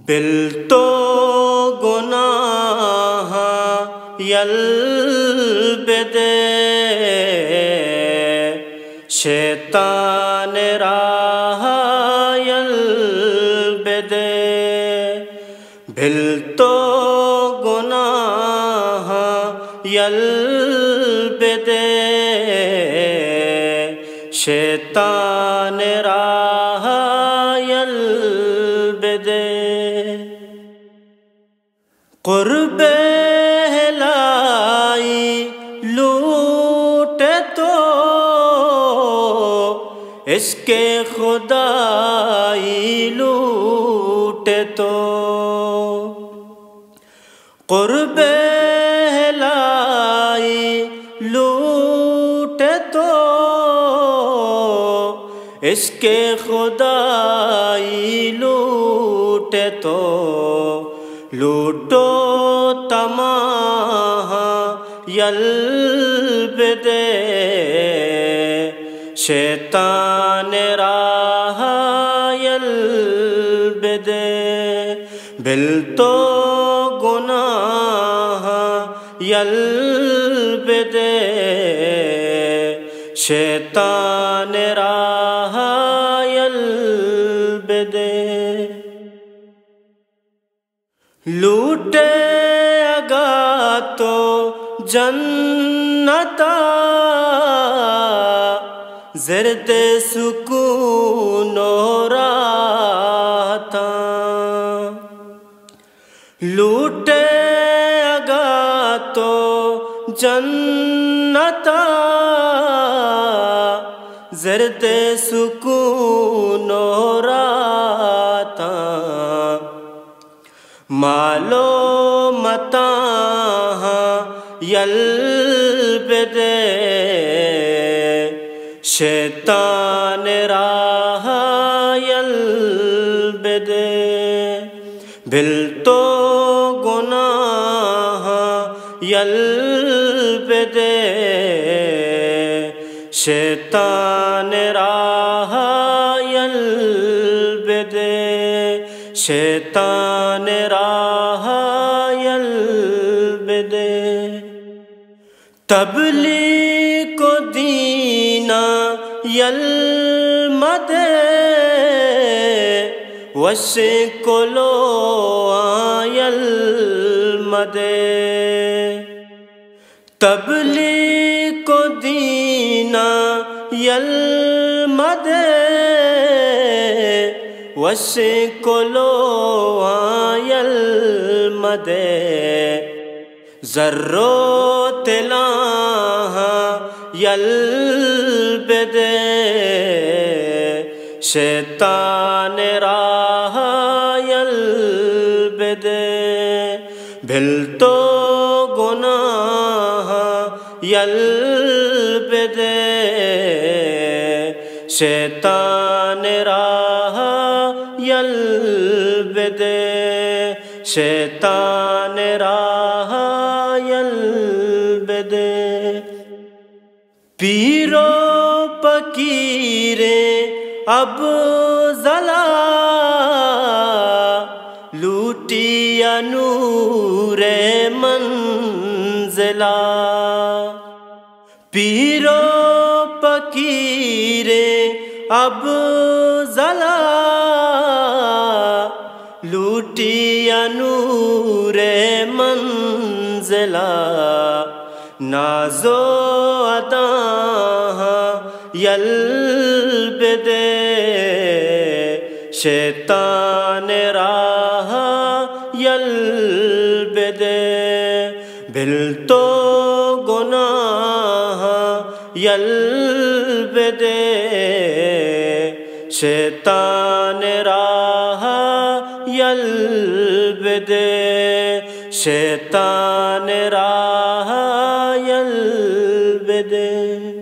بلتو گناہ یلبدے شیطان راہ یلبدے بلتو گناہ یلبدے شیطان راہ یلبدے قرب ہلائی لوٹے تو اس کے خدائی لوٹے تو قرب ہلائی لوٹے تو اس کے خدائی لوٹے تو لوٹو تمام یلبدے شیطان راہ یلبدے بلتو گناہ یلبدے شیطان راہ یلبدے لوٹے گا تو جنتا زرد سکون و راحت لوٹے گا تو جنتا زرد سکون و راحت مالو متاع یلبدے شیطان راہ یلبدے بلتو گناہ یلبدے شیطان راہ یلبدے شیطان راہ یلبدے تبلیغ کو دینا یلمدے وشکلو یلمدے تبلیغ کو دینا یلمدے وشکلو یلمدے ذرو تلاہ یلبدے شیطان راہ یلبدے بلتو گناہ یلبدے شیطان راہ یلبدے شیطان راہ یلبدے پیرو فقیرے اب ضلا لوٹیا نور منزلہ پیرو فقیرے اب ضلا لوٹیا نور منزلہ نازو عطا یلبدے شیطان راہ یلبدے بلتو گناہ یلبدے شیطان راہ یلبدے شیطان راہ یلبدے